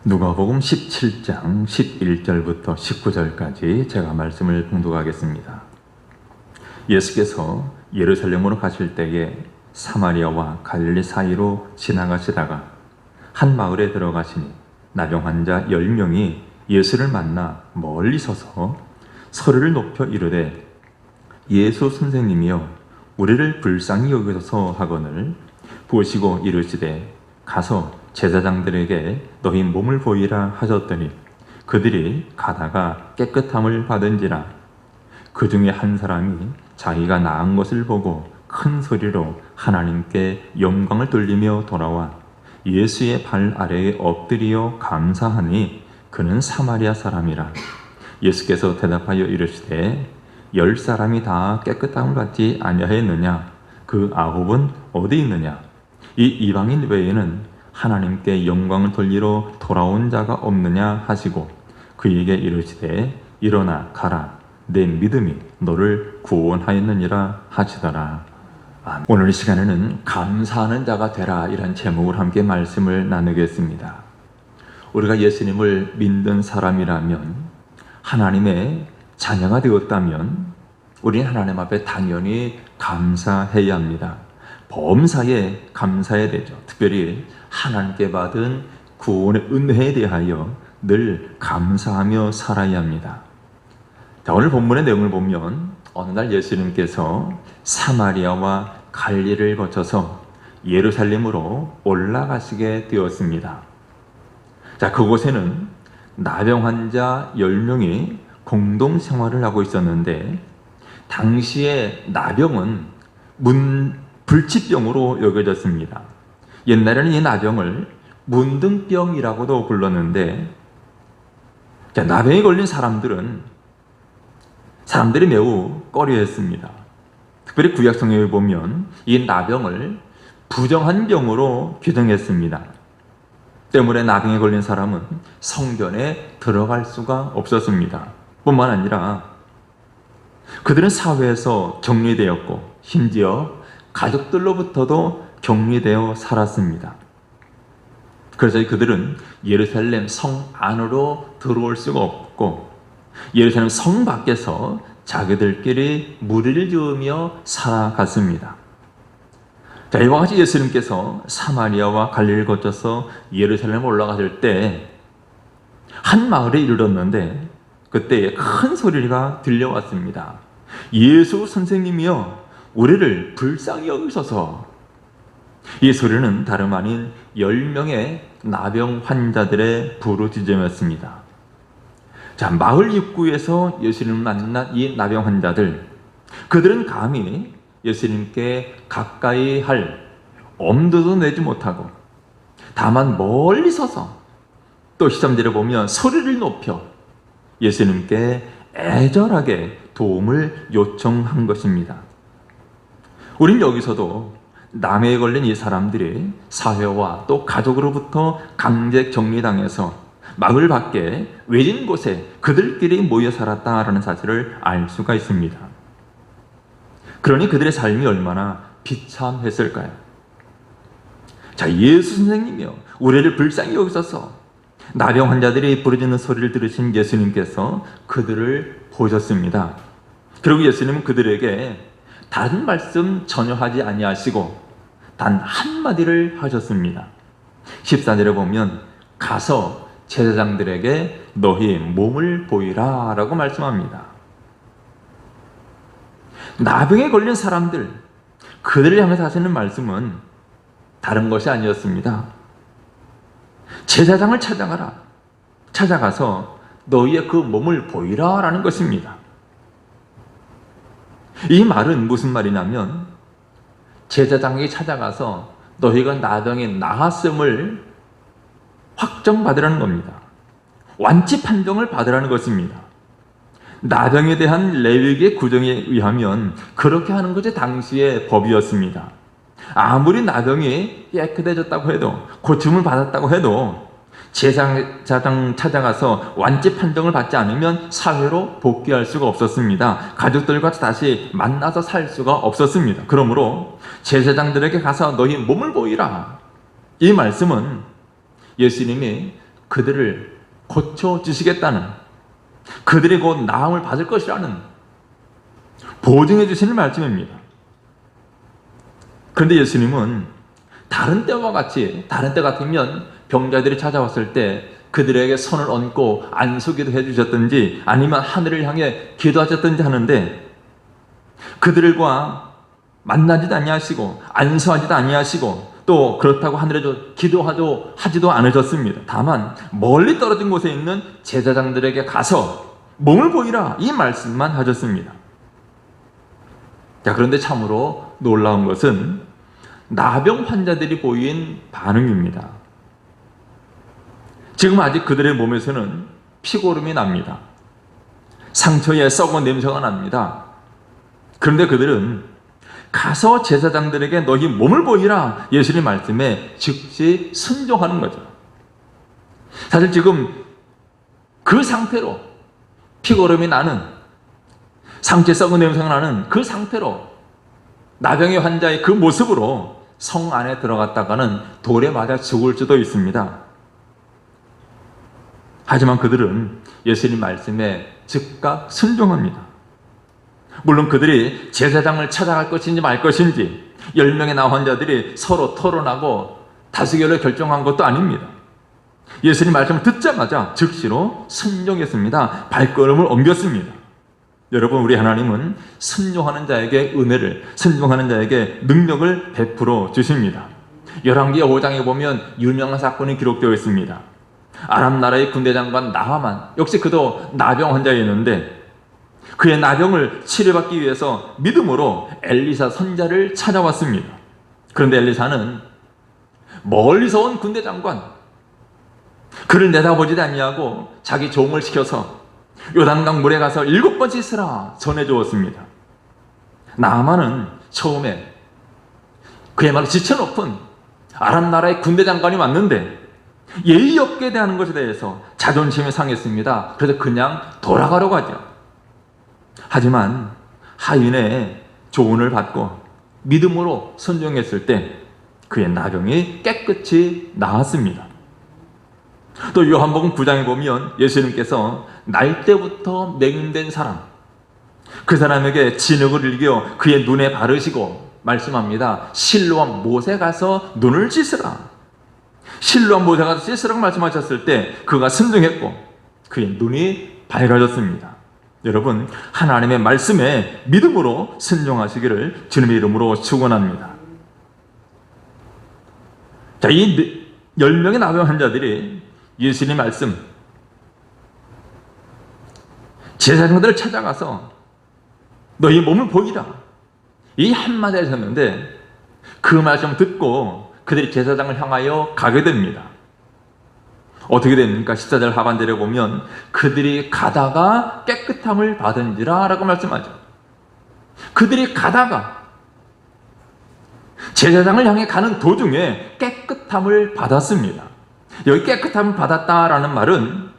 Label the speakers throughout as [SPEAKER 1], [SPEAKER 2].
[SPEAKER 1] 누가복음 17장 11절부터 19절까지 제가 말씀을 봉독하겠습니다. 예수께서 예루살렘으로 가실 때에 사마리아와 갈릴리 사이로 지나가시다가 한 마을에 들어가시니 나병 환자 10명이 예수를 만나 멀리 서서 소리를 높여 이르되 예수 선생님이여 우리를 불쌍히 여기소서 하거늘 보시고 이르시되 가서 제사장들에게 너희 몸을 보이라 하셨더니 그들이 가다가 깨끗함을 받은지라. 그 중에 한 사람이 자기가 나은 것을 보고 큰 소리로 하나님께 영광을 돌리며 돌아와 예수의 발 아래에 엎드리어 감사하니 그는 사마리아 사람이라. 예수께서 대답하여 이르시되 10사람이 다 깨끗함을 받지 아니하였느냐? 그 9은 어디 있느냐? 이 이방인 외에는 하나님께 영광을 돌리러 돌아온 자가 없느냐 하시고 그에게 이르시되 일어나 가라 내 믿음이 너를 구원하였느니라 하시더라. 오늘 이 시간에는 감사하는 자가 되라 이런 제목으로 함께 말씀을 나누겠습니다. 우리가 예수님을 믿는 사람이라면 하나님의 자녀가 되었다면 우리는 하나님 앞에 당연히 감사해야 합니다. 범사에 감사해야 되죠. 특별히 하나님께 받은 구원의 은혜에 대하여 늘 감사하며 살아야 합니다. 자, 오늘 본문의 내용을 보면 어느 날 예수님께서 사마리아와 갈릴리를 거쳐서 예루살렘으로 올라가시게 되었습니다. 자, 그곳에는 나병 환자 10명이 공동 생활을 하고 있었는데 당시에 나병은 불치병으로 여겨졌습니다. 옛날에는 이 나병을 문둥병이라고도 불렀는데 나병에 걸린 사람들이 매우 꺼려했습니다. 특별히 구약성경에 보면 이 나병을 부정한 병으로 규정했습니다. 때문에 나병에 걸린 사람은 성전에 들어갈 수가 없었습니다. 뿐만 아니라 그들은 사회에서 격리되었고 심지어 가족들로부터도 격리되어 살았습니다. 그래서 그들은 예루살렘 성 안으로 들어올 수가 없고 예루살렘 성 밖에서 자기들끼리 무리를 지으며 살아갔습니다. 자, 이와 같이 예수님께서 사마리아와 갈릴리를 거쳐서 예루살렘에 올라가실 때 한 마을에 이르렀는데 그때 큰 소리가 들려왔습니다. 예수 선생님이여 우리를 불쌍히 여기소서. 이 소리는 다름 아닌 10명의 나병 환자들의 부르짖음이었습니다. 자, 마을 입구에서 예수님을 만난 이 나병 환자들, 그들은 감히 예수님께 가까이 할 엄두도 내지 못하고 다만 멀리 서서 또 13절에 보면 소리를 높여 예수님께 애절하게 도움을 요청한 것입니다. 우린 여기서도 나병에 걸린 이 사람들이 사회와 또 가족으로부터 강제 격리당해서 마을 밖에 외진 곳에 그들끼리 모여 살았다라는 사실을 알 수가 있습니다. 그러니 그들의 삶이 얼마나 비참했을까요? 자, 예수 선생님이요 우리를 불쌍히 여기소서. 나병 환자들이 부르짖는 소리를 들으신 예수님께서 그들을 보셨습니다. 그리고 예수님은 그들에게 다른 말씀 전혀 하지 아니하시고 단 한마디를 하셨습니다. 14절에 보면 가서 제사장들에게 너희 몸을 보이라 라고 말씀합니다. 나병에 걸린 사람들, 그들을 향해서 하시는 말씀은 다른 것이 아니었습니다. 제사장을 찾아가라. 찾아가서 너희의 그 몸을 보이라 라는 것입니다. 이 말은 무슨 말이냐면 제사장에게 찾아가서 너희가 나병에 나았음을 확정받으라는 겁니다. 완치 판정을 받으라는 것입니다. 나병에 대한 레위기의 구정에 의하면 그렇게 하는 것이 당시의 법이었습니다. 아무리 나병이 깨끗해졌다고 해도 고침을 받았다고 해도 제사장 찾아가서 완치 판정을 받지 않으면 사회로 복귀할 수가 없었습니다. 가족들과 다시 만나서 살 수가 없었습니다. 그러므로 제사장들에게 가서 너희 몸을 보이라. 이 말씀은 예수님이 그들을 고쳐주시겠다는, 그들이 곧 나음을 받을 것이라는 보증해 주시는 말씀입니다. 그런데 예수님은 다른 때와 같이, 다른 때 같으면 병자들이 찾아왔을 때 그들에게 손을 얹고 안수기도 해주셨든지 아니면 하늘을 향해 기도하셨든지 하는데, 그들과 만나지도 아니하시고 안수하지도 아니하시고 또 그렇다고 하늘에도 기도하지도 않으셨습니다. 다만 멀리 떨어진 곳에 있는 제사장들에게 가서 몸을 보이라, 이 말씀만 하셨습니다. 자, 그런데 참으로 놀라운 것은 나병 환자들이 보인 반응입니다. 지금 아직 그들의 몸에서는 피고름이 납니다. 상처에 썩은 냄새가 납니다. 그런데 그들은 가서 제사장들에게 너희 몸을 보이라, 예수님 말씀에 즉시 순종하는 거죠. 사실 지금 그 상태로, 피고름이 나는, 상처에 썩은 냄새가 나는 그 상태로, 나병의 환자의 그 모습으로 성 안에 들어갔다가는 돌에 맞아 죽을 수도 있습니다. 하지만 그들은 예수님 말씀에 즉각 순종합니다. 물론 그들이 제사장을 찾아갈 것인지 말 것인지 10명의 나 환자들이 서로 토론하고 다수결로 결정한 것도 아닙니다. 예수님 말씀을 듣자마자 즉시로 순종했습니다. 발걸음을 옮겼습니다. 여러분, 우리 하나님은 순종하는 자에게 은혜를, 순종하는 자에게 능력을 베풀어 주십니다. 열왕기 5장에 보면 유명한 사건이 기록되어 있습니다. 아람 나라의 군대 장관 나하만, 역시 그도 나병 환자였는데 그의 나병을 치료받기 위해서 믿음으로 엘리사 선지자를 찾아왔습니다. 그런데 엘리사는 멀리서 온 군대 장관, 그를 내다보지도 아니하고 자기 종을 시켜서 요단강 물에 가서 7번 씻으라 전해주었습니다. 나하만은 처음에 그야말로 지체 높은 아람 나라의 군대 장관이 왔는데 예의 없게 대하는 것에 대해서 자존심이 상했습니다. 그래서 그냥 돌아가려고 하죠. 하지만 하인의 조언을 받고 믿음으로 순종했을 때 그의 나병이 깨끗이 나았습니다. 또 요한복음 9장에 보면 예수님께서 날 때부터 맹인된 사람, 그 사람에게 진흙을 일겨 그의 눈에 바르시고 말씀합니다. 실로암 못에 가서 눈을 씻으라. 실로암 못에 가서 씻으라고 말씀하셨을 때 그가 순종했고 그의 눈이 밝아졌습니다. 여러분, 하나님의 말씀에 믿음으로 순종하시기를 주님의 이름으로 축원합니다. 자, 이 10명의 나병 환자들이 예수님 말씀, 제사장들을 찾아가서 너희 몸을 보이라, 이 한마디를 하셨는데 그 말씀을 듣고 그들이 제사장을 향하여 가게 됩니다. 어떻게 됩니까? 14절 하반절에 보면 그들이 가다가 깨끗함을 받은지라 라고 말씀하죠. 그들이 가다가, 제사장을 향해 가는 도중에 깨끗함을 받았습니다. 여기 깨끗함을 받았다라는 말은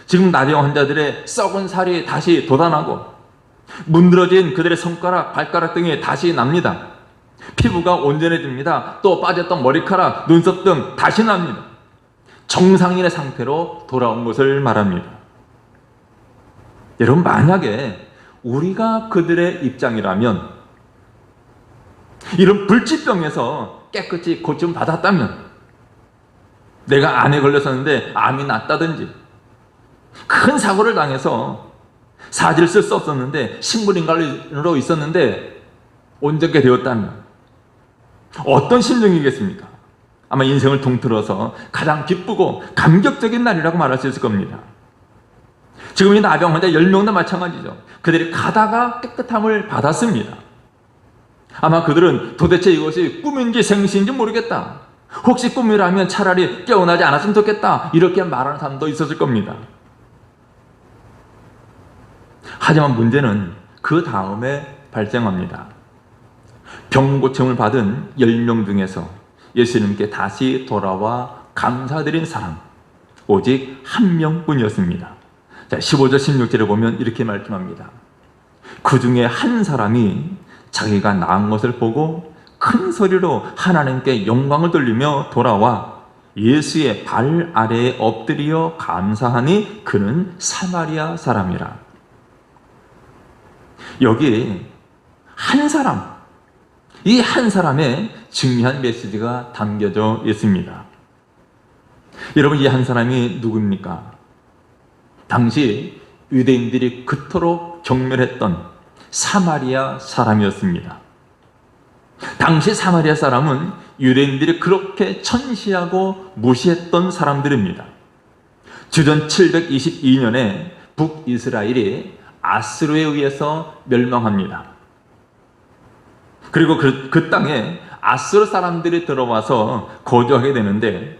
[SPEAKER 1] 지금 나병 환자들의 썩은 살이 다시 돋아나고 문드러진 그들의 손가락, 발가락 등이 다시 납니다. 피부가 온전해집니다. 또 빠졌던 머리카락, 눈썹 등 다시 납니다. 정상인의 상태로 돌아온 것을 말합니다. 여러분, 만약에 우리가 그들의 입장이라면, 이런 불치병에서 깨끗이 고침 받았다면, 내가 암에 걸렸었는데 암이 낫다든지, 큰 사고를 당해서 사지를 쓸 수 없었는데 식물인간으로 있었는데 온전케 되었다면 어떤 심정이겠습니까? 아마 인생을 통틀어서 가장 기쁘고 감격적인 날이라고 말할 수 있을 겁니다. 지금 이 나병 환자 10명도 마찬가지죠. 그들이 가다가 깨끗함을 받았습니다. 아마 그들은 도대체 이것이 꿈인지 생시인지 모르겠다, 혹시 꿈이라면 차라리 깨어나지 않았으면 좋겠다, 이렇게 말하는 사람도 있었을 겁니다. 하지만 문제는 그 다음에 발생합니다. 병 고침을 받은 10명 중에서 예수님께 다시 돌아와 감사드린 사람 오직 한 명뿐이었습니다. 자, 15절 16절에 보면 이렇게 말씀합니다. 그 중에 한 사람이 자기가 나은 것을 보고 큰 소리로 하나님께 영광을 돌리며 돌아와 예수의 발 아래에 엎드려 감사하니 그는 사마리아 사람이라. 여기 한 사람, 이 한 사람의 중요한 메시지가 담겨져 있습니다. 여러분, 이 한 사람이 누굽니까? 당시 유대인들이 그토록 경멸했던 사마리아 사람이었습니다. 당시 사마리아 사람은 유대인들이 그렇게 천시하고 무시했던 사람들입니다. 주전 722년에 북이스라엘이 아수르에 의해서 멸망합니다. 그리고 그 땅에 아수르 사람들이 들어와서 거주하게 되는데,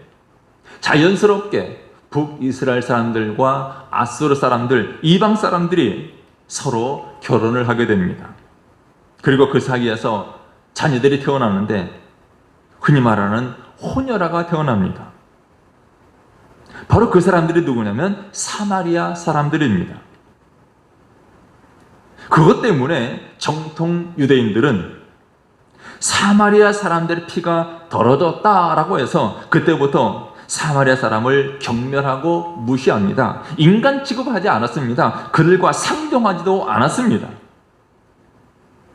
[SPEAKER 1] 자연스럽게 북이스라엘 사람들과 아수르 사람들, 이방 사람들이 서로 결혼을 하게 됩니다. 그리고 그 사이에서 자녀들이 태어나는데 흔히 말하는 호녀라가 태어납니다. 바로 그 사람들이 누구냐면 사마리아 사람들입니다. 그것 때문에 정통 유대인들은 사마리아 사람들의 피가 더러졌다라고 해서 그때부터 사마리아 사람을 경멸하고 무시합니다. 인간 취급하지 않았습니다. 그들과 상종하지도 않았습니다.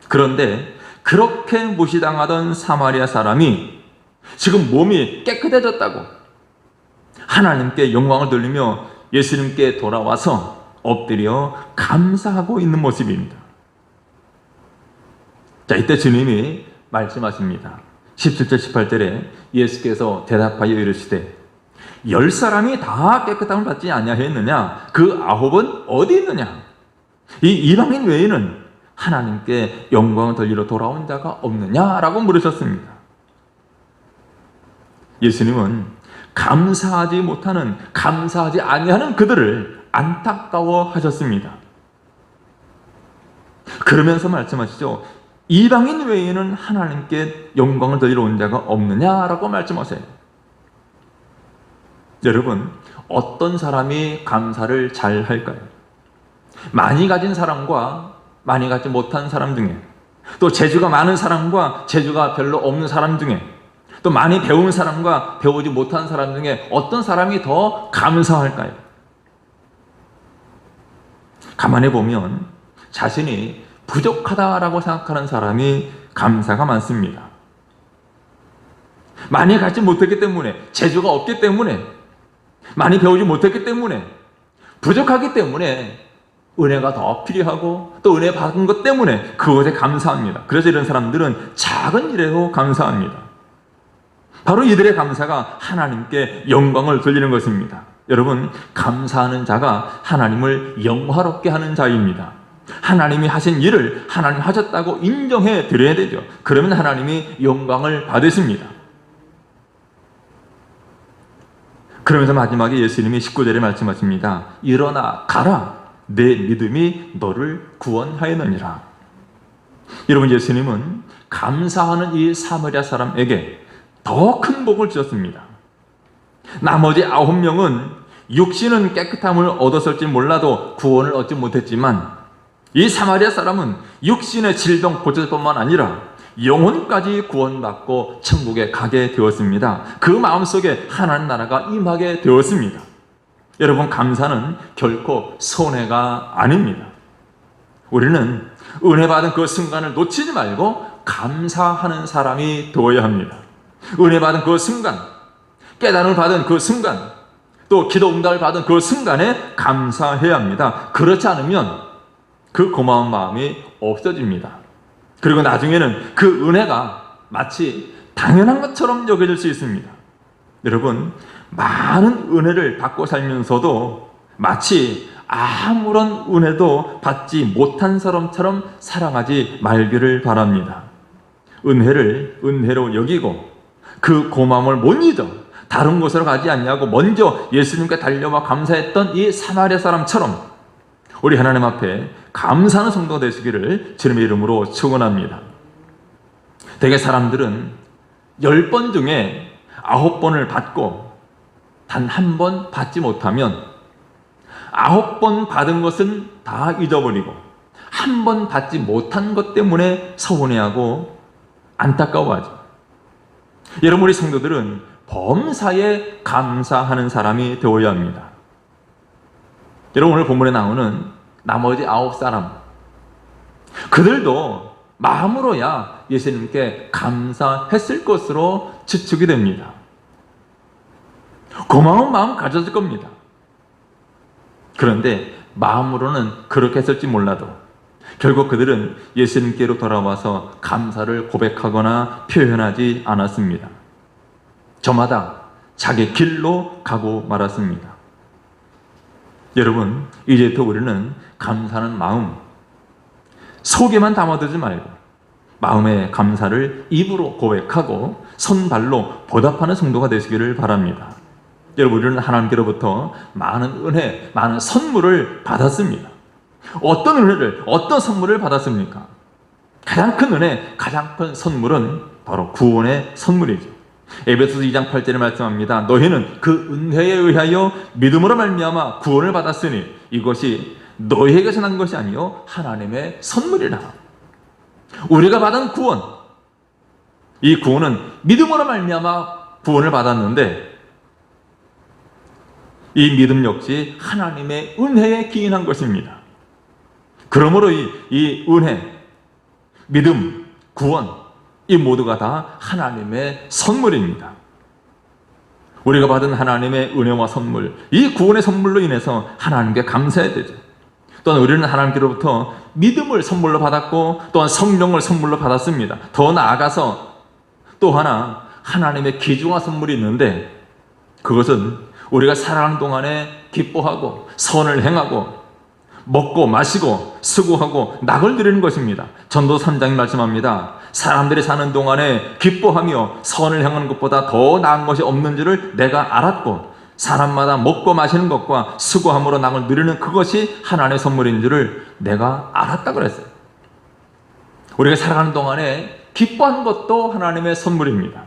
[SPEAKER 1] 그런데 그렇게 무시당하던 사마리아 사람이 지금 몸이 깨끗해졌다고 하나님께 영광을 돌리며 예수님께 돌아와서 엎드려 감사하고 있는 모습입니다. 자, 이때 주님이 말씀하십니다. 17절 18절에 예수께서 대답하여 이르시되 10사람이 다 깨끗함을 받지 아니하였느냐? 그 9은 어디 있느냐? 이 이방인 외에는 하나님께 영광을 돌리러 돌아온 자가 없느냐라고 물으셨습니다. 예수님은 감사하지 못하는, 감사하지 아니하는 그들을 안타까워하셨습니다. 그러면서 말씀하시죠. 이방인 외에는 하나님께 영광을 돌리러 온 자가 없느냐라고 말씀하세요. 여러분, 어떤 사람이 감사를 잘 할까요? 많이 가진 사람과 많이 가지 못한 사람 중에, 또 재주가 많은 사람과 재주가 별로 없는 사람 중에, 또 많이 배운 사람과 배우지 못한 사람 중에 어떤 사람이 더 감사할까요? 가만히 보면 자신이 부족하다라고 생각하는 사람이 감사가 많습니다. 많이 갖지 못했기 때문에, 재주가 없기 때문에, 많이 배우지 못했기 때문에, 부족하기 때문에 은혜가 더 필요하고 또 은혜 받은 것 때문에 그것에 감사합니다. 그래서 이런 사람들은 작은 일에도 감사합니다. 바로 이들의 감사가 하나님께 영광을 돌리는 것입니다. 여러분, 감사하는 자가 하나님을 영화롭게 하는 자입니다. 하나님이 하신 일을 하나님 하셨다고 인정해 드려야 되죠. 그러면 하나님이 영광을 받으십니다. 그러면서 마지막에 예수님이 19절에 말씀하십니다. 일어나 가라, 내 믿음이 너를 구원하였느니라. 여러분, 예수님은 감사하는 이 사마리아 사람에게 더 큰 복을 주셨습니다. 나머지 9명은 육신은 깨끗함을 얻었을지 몰라도 구원을 얻지 못했지만, 이 사마리아 사람은 육신의 질병 고칠 뿐만 아니라 영혼까지 구원받고 천국에 가게 되었습니다. 그 마음속에 하나님 나라가 임하게 되었습니다. 여러분, 감사는 결코 손해가 아닙니다. 우리는 은혜 받은 그 순간을 놓치지 말고 감사하는 사람이 되어야 합니다. 은혜 받은 그 순간, 깨달음을 받은 그 순간, 또 기도 응답을 받은 그 순간에 감사해야 합니다. 그렇지 않으면 그 고마운 마음이 없어집니다. 그리고 나중에는 그 은혜가 마치 당연한 것처럼 여겨질 수 있습니다. 여러분, 많은 은혜를 받고 살면서도 마치 아무런 은혜도 받지 못한 사람처럼 살아가지 말기를 바랍니다. 은혜를 은혜로 여기고 그 고마움을 못 잊어 다른 곳으로 가지 않냐고 먼저 예수님께 달려와 감사했던 이 사마리아 사람처럼 우리 하나님 앞에 감사하는 성도가 되시기를 주님의 이름으로 축원합니다. 대개 사람들은 10번 중에 9번을 받고 단 한 번 받지 못하면 9번 받은 것은 다 잊어버리고 한 번 받지 못한 것 때문에 서운해하고 안타까워하죠. 여러분, 우리 성도들은 범사에 감사하는 사람이 되어야 합니다. 여러분, 오늘 본문에 나오는 나머지 9사람, 그들도 마음으로야 예수님께 감사했을 것으로 추측이 됩니다. 고마운 마음 가졌을 겁니다. 그런데 마음으로는 그렇게 했을지 몰라도 결국 그들은 예수님께로 돌아와서 감사를 고백하거나 표현하지 않았습니다. 저마다 자기 길로 가고 말았습니다. 여러분, 이제부터 우리는 감사하는 마음 속에만 담아두지 말고 마음의 감사를 입으로 고백하고 손발로 보답하는 성도가 되시기를 바랍니다. 여러분, 우리는 하나님께로부터 많은 은혜, 많은 선물을 받았습니다. 어떤 은혜를, 어떤 선물을 받았습니까? 가장 큰 은혜, 가장 큰 선물은 바로 구원의 선물이죠. 에베소서 2장 8절에 말씀합니다. 너희는 그 은혜에 의하여 믿음으로 말미암아 구원을 받았으니 이것이 너희에게서 난 것이 아니요 하나님의 선물이라. 우리가 받은 구원, 이 구원은 믿음으로 말미암아 구원을 받았는데 이 믿음 역시 하나님의 은혜에 기인한 것입니다. 그러므로 이 은혜, 믿음, 구원, 이 모두가 다 하나님의 선물입니다. 우리가 받은 하나님의 은혜와 선물, 이 구원의 선물로 인해서 하나님께 감사해야 되죠. 또한 우리는 하나님께로부터 믿음을 선물로 받았고 또한 성령을 선물로 받았습니다. 더 나아가서 또 하나 하나님의 귀중한 선물이 있는데 그것은 우리가 살아가는 동안에 기뻐하고 선을 행하고 먹고 마시고 수고하고 낙을 누리는 것입니다. 전도 3장이 말씀합니다. 사람들이 사는 동안에 기뻐하며 선을 행하는 것보다 더 나은 것이 없는 줄을 내가 알았고 사람마다 먹고 마시는 것과 수고함으로 낙을 누리는 그것이 하나님의 선물인 줄을 내가 알았다 그랬어요. 우리가 살아가는 동안에 기뻐하는 것도 하나님의 선물입니다.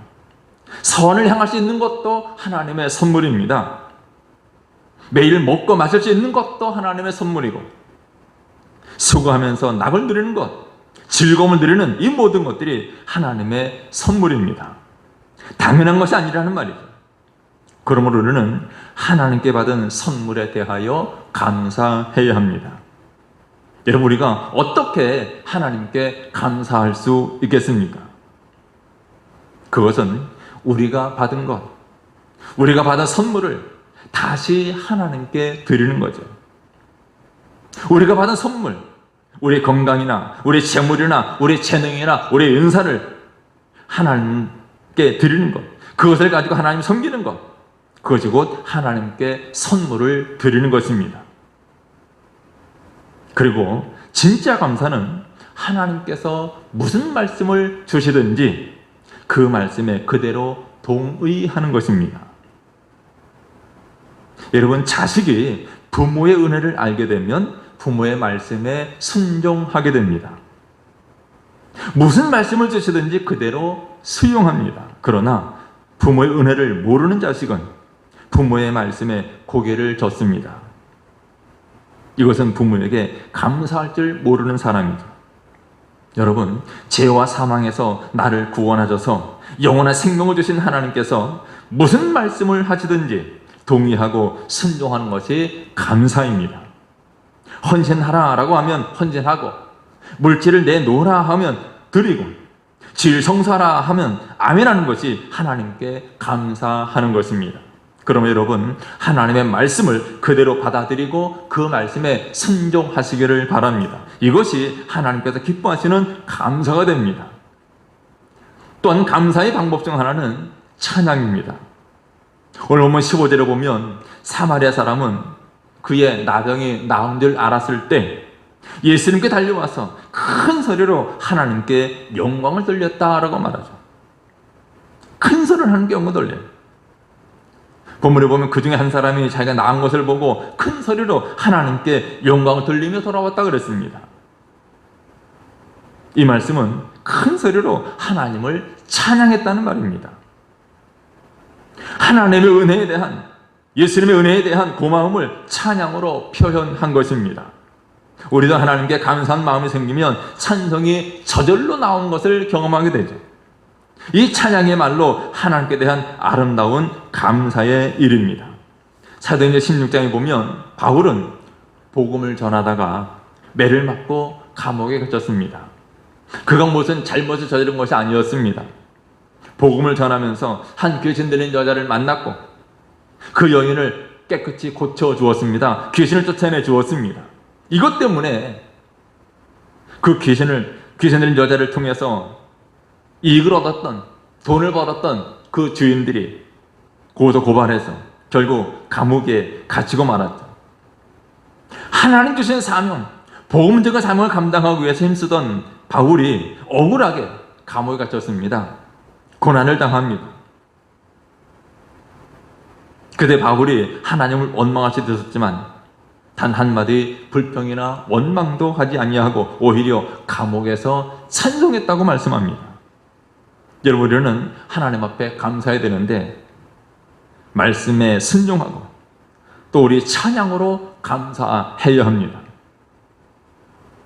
[SPEAKER 1] 선을 향할 수 있는 것도 하나님의 선물입니다. 매일 먹고 마실 수 있는 것도 하나님의 선물이고 수고하면서 낙을 누리는 것, 즐거움을 누리는 이 모든 것들이 하나님의 선물입니다. 당연한 것이 아니라는 말이죠. 그러므로 우리는 하나님께 받은 선물에 대하여 감사해야 합니다. 여러분, 우리가 어떻게 하나님께 감사할 수 있겠습니까? 그것은 우리가 받은 것, 우리가 받은 선물을 다시 하나님께 드리는 거죠. 우리가 받은 선물, 우리 건강이나 우리 재물이나 우리 재능이나 우리 은사를 하나님께 드리는 것, 그것을 가지고 하나님 섬기는 것, 그것이 곧 하나님께 선물을 드리는 것입니다. 그리고 진짜 감사는 하나님께서 무슨 말씀을 주시든지 그 말씀에 그대로 동의하는 것입니다. 여러분, 자식이 부모의 은혜를 알게 되면 부모의 말씀에 순종하게 됩니다. 무슨 말씀을 주시든지 그대로 수용합니다. 그러나 부모의 은혜를 모르는 자식은 부모의 말씀에 고개를 젓습니다. 이것은 부모에게 감사할 줄 모르는 사람이죠. 여러분, 죄와 사망에서 나를 구원하셔서 영원한 생명을 주신 하나님께서 무슨 말씀을 하시든지 동의하고 순종하는 것이 감사입니다. 헌신하라라고 하면 헌신하고, 물질을 내놓으라 하면 드리고, 질 성사하라 하면 아멘하는 것이 하나님께 감사하는 것입니다. 그러면 여러분, 하나님의 말씀을 그대로 받아들이고 그 말씀에 순종하시기를 바랍니다. 이것이 하나님께서 기뻐하시는 감사가 됩니다. 또한 감사의 방법 중 하나는 찬양입니다. 오늘 본문 15절에 보면 사마리아 사람은 그의 나병이 나은 줄 알았을 때 예수님께 달려와서 큰 소리로 하나님께 영광을 돌렸다라고 말하죠. 큰 소리를 하나님께 영광을 돌려요. 본문에 보면 그 중에 한 사람이 자기가 나은 것을 보고 큰 소리로 하나님께 영광을 돌리며 돌아왔다 그랬습니다. 이 말씀은 큰 소리로 하나님을 찬양했다는 말입니다. 하나님의 은혜에 대한, 예수님의 은혜에 대한 고마움을 찬양으로 표현한 것입니다. 우리도 하나님께 감사한 마음이 생기면 찬송이 저절로 나온 것을 경험하게 되죠. 이 찬양의 말로 하나님께 대한 아름다운 감사의 일입니다. 사도행전 16장에 보면 바울은 복음을 전하다가 매를 맞고 감옥에 갇혔습니다. 그가 무슨 잘못을 저지른 것이 아니었습니다. 복음을 전하면서 한 귀신 들린 여자를 만났고 그 여인을 깨끗이 고쳐 주었습니다. 귀신을 쫓아내 주었습니다. 이것 때문에 그 귀신 들린 여자를 통해서 이익을 얻었던, 돈을 벌었던 그 주인들이 고소 고발해서 결국 감옥에 갇히고 말았죠. 하나님 주신 사명, 복음적인 사명을 감당하기 위해서 힘쓰던 바울이 억울하게 감옥에 갇혔습니다. 고난을 당합니다. 그때 바울이 하나님을 원망하시 되었지만 단 한마디 불평이나 원망도 하지 아니하고 오히려 감옥에서 찬송했다고 말씀합니다. 여러분, 우리는 하나님 앞에 감사해야 되는데 말씀에 순종하고 또 우리 찬양으로 감사해야 합니다.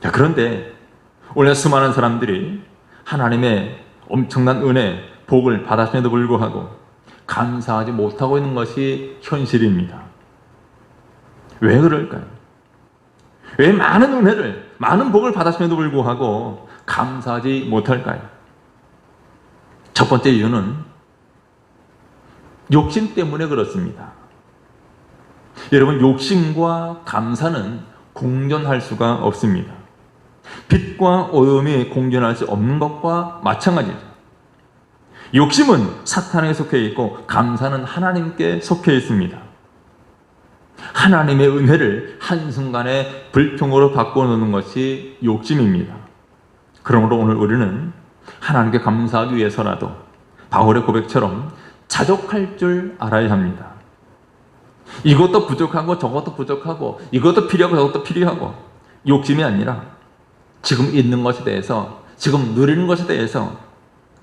[SPEAKER 1] 자, 그런데 오늘 수많은 사람들이 하나님의 엄청난 은혜, 복을 받았음에도 불구하고 감사하지 못하고 있는 것이 현실입니다. 왜 그럴까요? 왜 많은 은혜를, 많은 복을 받았음에도 불구하고 감사하지 못할까요? 첫 번째 이유는 욕심 때문에 그렇습니다. 여러분, 욕심과 감사는 공존할 수가 없습니다. 빛과 어둠이 공존할 수 없는 것과 마찬가지죠. 욕심은 사탄에게 속해 있고 감사는 하나님께 속해 있습니다. 하나님의 은혜를 한순간에 불평으로 바꿔놓는 것이 욕심입니다. 그러므로 오늘 우리는 하나님께 감사하기 위해서라도 바울의 고백처럼 자족할 줄 알아야 합니다. 이것도 부족하고 저것도 부족하고 이것도 필요하고 저것도 필요하고 욕심이 아니라 지금 있는 것에 대해서, 지금 누리는 것에 대해서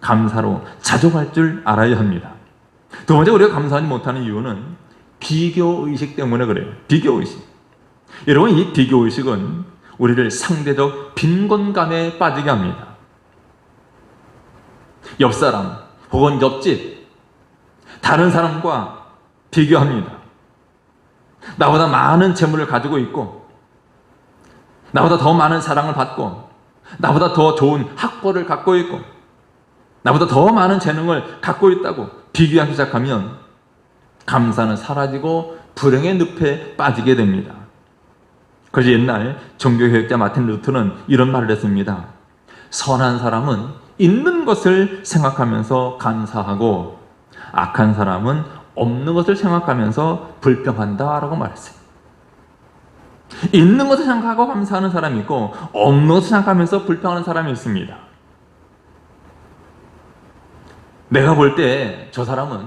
[SPEAKER 1] 감사로 자족할 줄 알아야 합니다. 두 번째, 우리가 감사하지 못하는 이유는 비교의식 때문에 그래요. 비교의식. 여러분, 이 비교의식은 우리를 상대적 빈곤감에 빠지게 합니다. 옆사람 혹은 옆집, 다른 사람과 비교합니다. 나보다 많은 재물을 가지고 있고 나보다 더 많은 사랑을 받고 나보다 더 좋은 학벌을 갖고 있고 나보다 더 많은 재능을 갖고 있다고 비교하기 시작하면 감사는 사라지고 불행의 늪에 빠지게 됩니다. 그래서 옛날 종교개혁자 마틴 루터는 이런 말을 했습니다. 선한 사람은 있는 것을 생각하면서 감사하고 악한 사람은 없는 것을 생각하면서 불평한다라고 말했어요. 있는 것을 생각하고 감사하는 사람이 있고 없는 것을 생각하면서 불평하는 사람이 있습니다. 내가 볼 때 저 사람은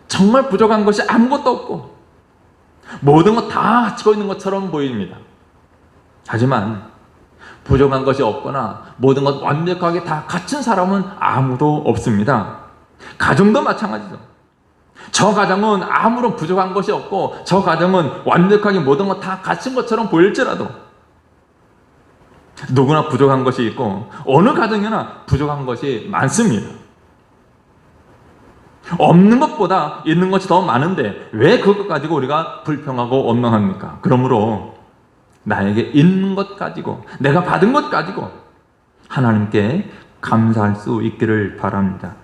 [SPEAKER 1] 정말 부족한 것이 아무것도 없고 모든 것 다 갖추고 있는 것처럼 보입니다. 하지만 부족한 것이 없거나 모든 것 완벽하게 다 갖춘 사람은 아무도 없습니다. 가정도 마찬가지죠. 저 가정은 아무런 부족한 것이 없고 저 가정은 완벽하게 모든 것 다 갖춘 것처럼 보일지라도 누구나 부족한 것이 있고 어느 가정에나 부족한 것이 많습니다. 없는 것보다 있는 것이 더 많은데 왜 그것 가지고 우리가 불평하고 원망합니까? 그러므로 나에게 있는 것 가지고 내가 받은 것 가지고 하나님께 감사할 수 있기를 바랍니다.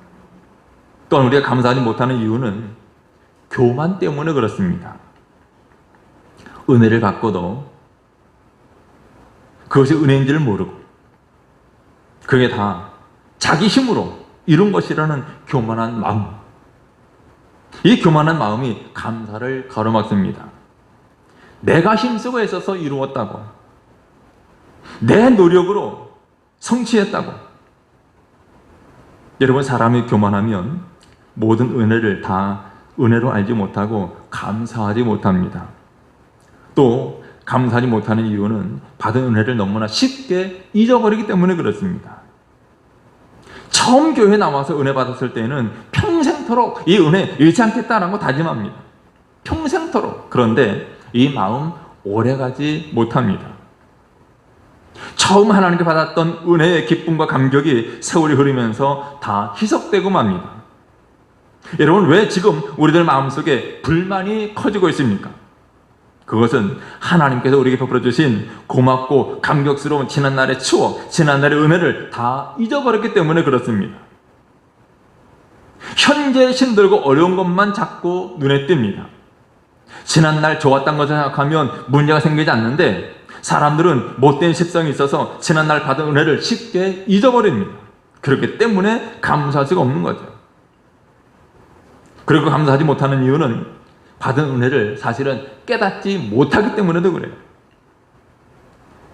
[SPEAKER 1] 또한 우리가 감사하지 못하는 이유는 교만 때문에 그렇습니다. 은혜를 받고도 그것이 은혜인지를 모르고 그게 다 자기 힘으로 이룬 것이라는 교만한 마음, 이 교만한 마음이 감사를 가로막습니다. 내가 힘쓰고 애써서 이루었다고, 내 노력으로 성취했다고. 여러분, 사람이 교만하면 모든 은혜를 다 은혜로 알지 못하고 감사하지 못합니다. 또 감사하지 못하는 이유는 받은 은혜를 너무나 쉽게 잊어버리기 때문에 그렇습니다. 처음 교회에 나와서 은혜 받았을 때는 평생토록 이 은혜 잃지 않겠다라는 거 다짐합니다. 평생토록. 그런데 이 마음 오래가지 못합니다. 처음 하나님께 받았던 은혜의 기쁨과 감격이 세월이 흐르면서 다 희석되고 맙니다. 여러분, 왜 지금 우리들 마음속에 불만이 커지고 있습니까? 그것은 하나님께서 우리에게 베풀어 주신 고맙고 감격스러운 지난날의 추억, 지난날의 은혜를 다 잊어버렸기 때문에 그렇습니다. 현재 힘들고 어려운 것만 자꾸 눈에 띕니다. 지난날 좋았던 것을 생각하면 문제가 생기지 않는데, 사람들은 못된 습성이 있어서 지난날 받은 은혜를 쉽게 잊어버립니다. 그렇기 때문에 감사할 수가 없는 거죠. 그리고 감사하지 못하는 이유는 받은 은혜를 사실은 깨닫지 못하기 때문에도 그래요.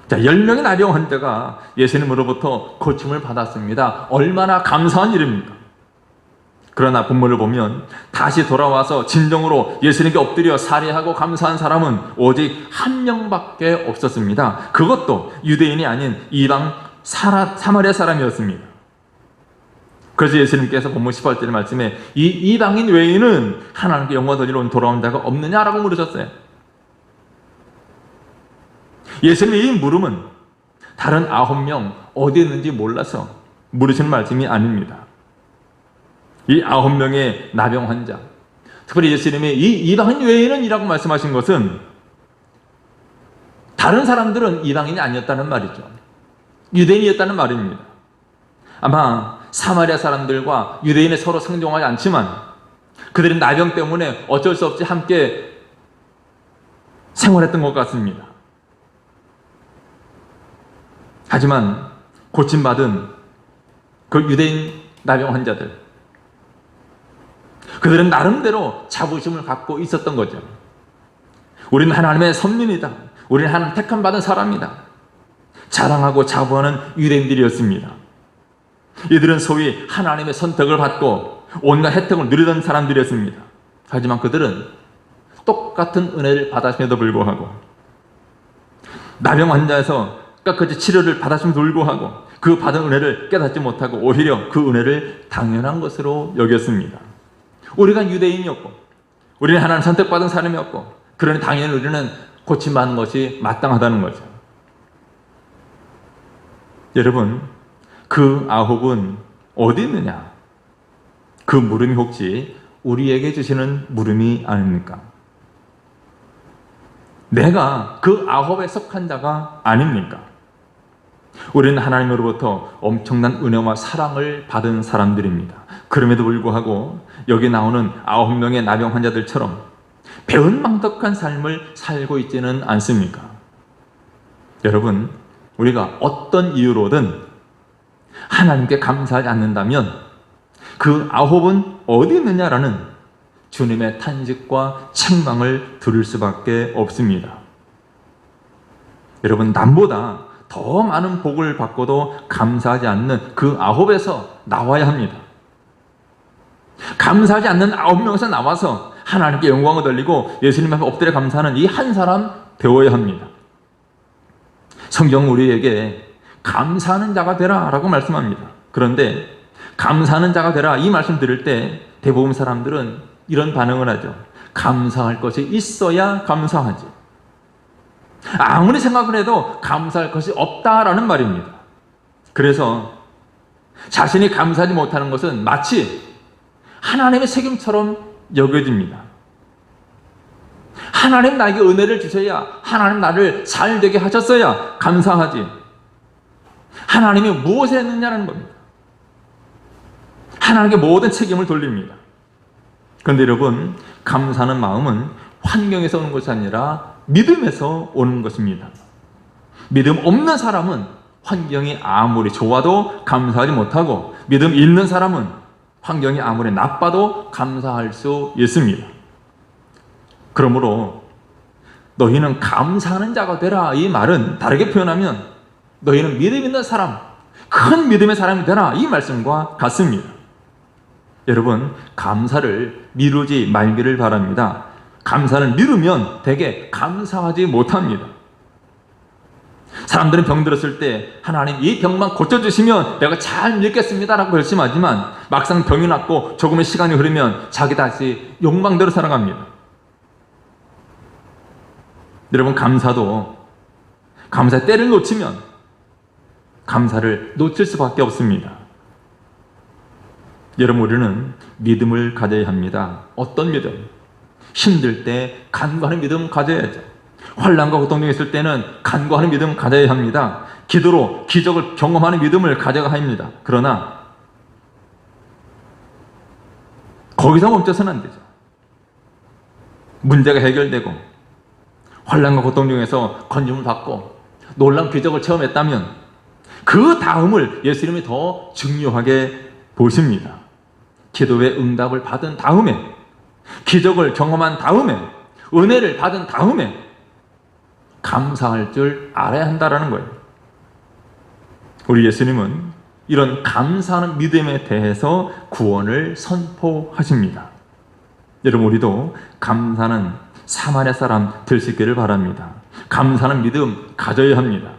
[SPEAKER 1] 자, 10명의 나병 환자가 예수님으로부터 고침을 받았습니다. 얼마나 감사한 일입니까? 그러나 본문을 보면 다시 돌아와서 진정으로 예수님께 엎드려 살해하고 감사한 사람은 오직 한 명밖에 없었습니다. 그것도 유대인이 아닌 이방 사마리아 사람이었습니다. 그래서 예수님께서 본문 18절의 말씀에 이 이방인 외에는 하나님께 영광 돌리러 돌아온 자가 없느냐라고 물으셨어요. 예수님의 이 물음은 다른 9명 어디 있는지 몰라서 물으시는 말씀이 아닙니다. 이 9명의 나병 환자, 특별히 예수님이 이 이방인 외에는 이라고 말씀하신 것은 다른 사람들은 이방인이 아니었다는 말이죠. 유대인이었다는 말입니다. 아마 사마리아 사람들과 유대인이 서로 상종하지 않지만 그들은 나병 때문에 어쩔 수 없이 함께 생활했던 것 같습니다. 하지만 고침받은 그 유대인 나병 환자들, 그들은 나름대로 자부심을 갖고 있었던 거죠. 우리는 하나님의 선민이다. 우리는 하나님 택함 받은 사람이다. 자랑하고 자부하는 유대인들이었습니다. 이들은 소위 하나님의 선택을 받고 온갖 혜택을 누리던 사람들이었습니다. 하지만 그들은 똑같은 은혜를 받았음에도 불구하고, 나병 환자에서 끝까지 치료를 받았음에도 불구하고 그 받은 은혜를 깨닫지 못하고 오히려 그 은혜를 당연한 것으로 여겼습니다. 우리가 유대인이었고 우리는 하나님 선택받은 사람이었고, 그러니 당연히 우리는 고침받는 것이 마땅하다는 거죠. 여러분, 그 9은 어디 있느냐? 그 물음이 혹시 우리에게 주시는 물음이 아닙니까? 내가 그 9에 속한 자가 아닙니까? 우리는 하나님으로부터 엄청난 은혜와 사랑을 받은 사람들입니다. 그럼에도 불구하고 여기 나오는 9명의 나병 환자들처럼 배은망덕한 삶을 살고 있지는 않습니까? 여러분, 우리가 어떤 이유로든 하나님께 감사하지 않는다면 그 9은 어디 있느냐라는 주님의 탄식과 책망을 들을 수밖에 없습니다. 여러분, 남보다 더 많은 복을 받고도 감사하지 않는 그 9에서 나와야 합니다. 감사하지 않는 9명에서 나와서 하나님께 영광을 돌리고 예수님 앞에 엎드려 감사하는 이 한 사람 되어야 합니다. 성경은 우리에게 감사하는 자가 되라 라고 말씀합니다. 그런데 감사하는 자가 되라 이 말씀 들을 때 대부분 사람들은 이런 반응을 하죠. 감사할 것이 있어야 감사하지. 아무리 생각을 해도 감사할 것이 없다라는 말입니다. 그래서 자신이 감사하지 못하는 것은 마치 하나님의 책임처럼 여겨집니다. 하나님 나에게 은혜를 주셔야, 하나님 나를 잘 되게 하셨어야 감사하지. 하나님이 무엇을 했느냐는 겁니다. 하나님께 모든 책임을 돌립니다. 그런데 여러분, 감사하는 마음은 환경에서 오는 것이 아니라 믿음에서 오는 것입니다. 믿음 없는 사람은 환경이 아무리 좋아도 감사하지 못하고, 믿음 있는 사람은 환경이 아무리 나빠도 감사할 수 있습니다. 그러므로 너희는 감사하는 자가 되라 이 말은 다르게 표현하면 너희는 믿음 있는 사람, 큰 믿음의 사람이 되라 이 말씀과 같습니다. 여러분, 감사를 미루지 말기를 바랍니다. 감사를 미루면 대개 감사하지 못합니다. 사람들은 병들었을 때 하나님 이 병만 고쳐주시면 내가 잘 믿겠습니다 라고 결심하지만 막상 병이 낫고 조금의 시간이 흐르면 자기 다시 욕망대로 살아갑니다. 여러분, 감사도 감사의 때를 놓치면 감사를 놓칠 수밖에 없습니다. 여러분, 우리는 믿음을 가져야 합니다. 어떤 믿음? 힘들 때 간구하는 믿음 가져야죠. 환난과 고통 중에 있을 때는 간구하는 믿음 가져야 합니다. 기도로 기적을 경험하는 믿음을 가져야 합니다. 그러나 거기서 멈춰서는 안 되죠. 문제가 해결되고 환난과 고통 중에서 건짐을 받고 놀라운 기적을 체험했다면 그 다음을 예수님이 더 중요하게 보십니다. 기도의 응답을 받은 다음에, 기적을 경험한 다음에, 은혜를 받은 다음에 감사할 줄 알아야 한다는 거예요. 우리 예수님은 이런 감사하는 믿음에 대해서 구원을 선포하십니다. 여러분, 우리도 감사하는 사마리아 사람 될 수 있기를 바랍니다. 감사하는 믿음 가져야 합니다.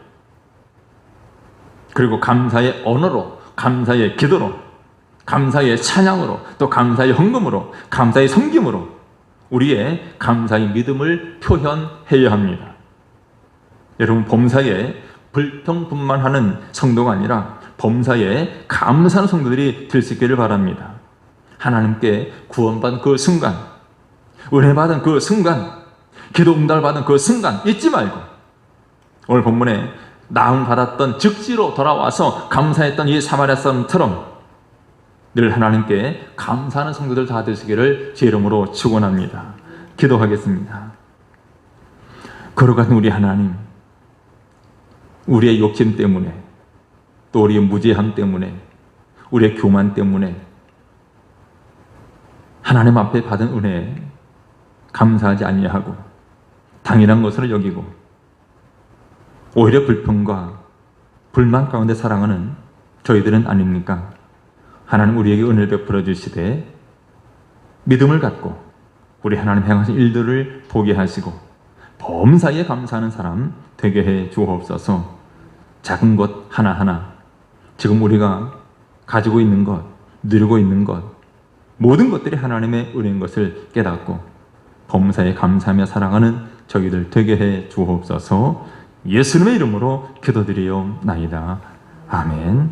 [SPEAKER 1] 그리고 감사의 언어로, 감사의 기도로, 감사의 찬양으로, 또 감사의 헌금으로, 감사의 섬김으로 우리의 감사의 믿음을 표현해야 합니다. 여러분, 범사에 불평분만하는 성도가 아니라 범사에 감사하는 성도들이 될 수 있기를 바랍니다. 하나님께 구원받은 그 순간, 은혜 받은 그 순간, 기도 응답을 받은 그 순간 잊지 말고 오늘 본문에 나음 받았던 즉시로 돌아와서 감사했던 이 사마리아 사람처럼 늘 하나님께 감사하는 성도들 다 되시기를 제 이름으로 축원합니다. 기도하겠습니다. 거룩한 우리 하나님, 우리의 욕심 때문에, 또 우리의 무지함 때문에, 우리의 교만 때문에 하나님 앞에 받은 은혜에 감사하지 아니하고 당연한 것으로 여기고 오히려 불평과 불만 가운데 살아가는 저희들은 아닙니까? 하나님, 우리에게 은혜를 베풀어 주시되 믿음을 갖고 우리 하나님 행하신 일들을 보게 하시고 범사에 감사하는 사람 되게 해 주옵소서. 작은 것 하나하나, 지금 우리가 가지고 있는 것, 누리고 있는 것, 모든 것들이 하나님의 은혜인 것을 깨닫고 범사에 감사하며 살아가는 저희들 되게 해 주옵소서. 예수님의 이름으로 기도드리옵나이다. 아멘.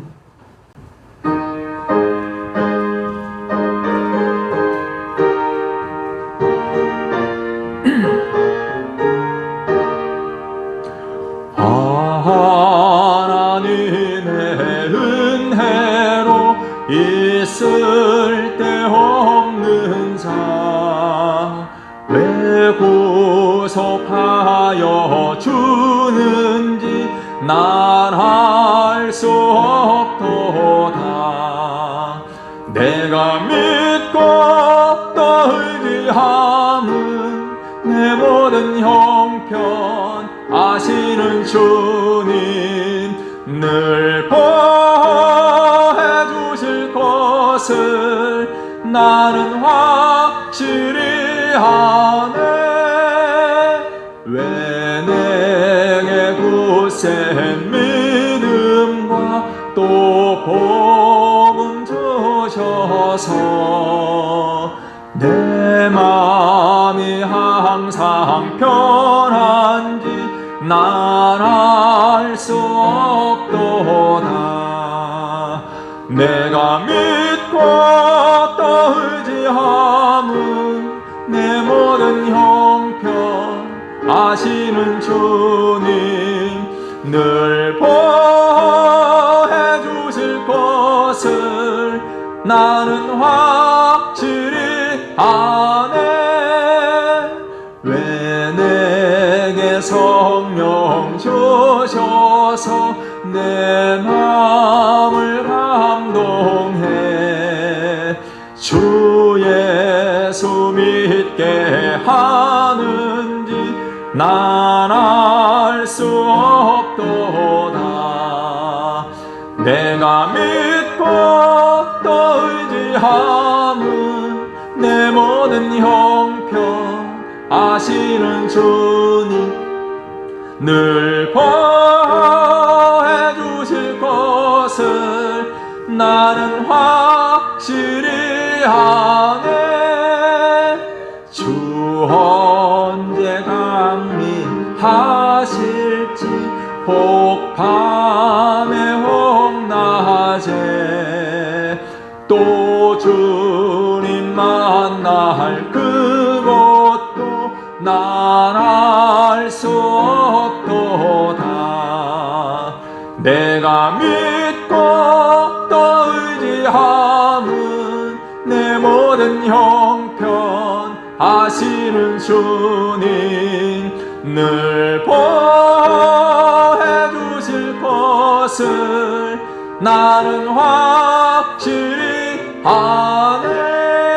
[SPEAKER 2] 하나님의 은혜로 있을 데 없는 자 왜 구속하여 주는지 난 알 수 없도다. 내가 믿고 또 의지함은 내 모든 형편 아시는 주님 늘 보호해 주실 것을 나는 확실히 아네. 왜 내게 굳센 믿음과 또 복음 주셔서 내 마음이 항상 편한지 난 알 수 없도다. 내가 믿고 또 의지함은 내 모든 형편 아시는 주님 늘 보호해 주실 것을 나는 확실히 아네. 왜 내게 성령 주셔서 내 마음을 감동해 주 예수 믿게 하는지 난 알 수 없도다. 내가 믿고 또 의지함은 내 모든 형편 아시는 주님 늘 보호해 주실 것을 나는 확실히 아네. 주 언제 강림하실지 혹밤에 혹낮에 또 주님 만날 그것도 난 알 수 없도다. 내가 믿고 또 의지함은 내 모든 형편 아시는 주님 늘 보호해 주실 것을 나는 확실히 아네.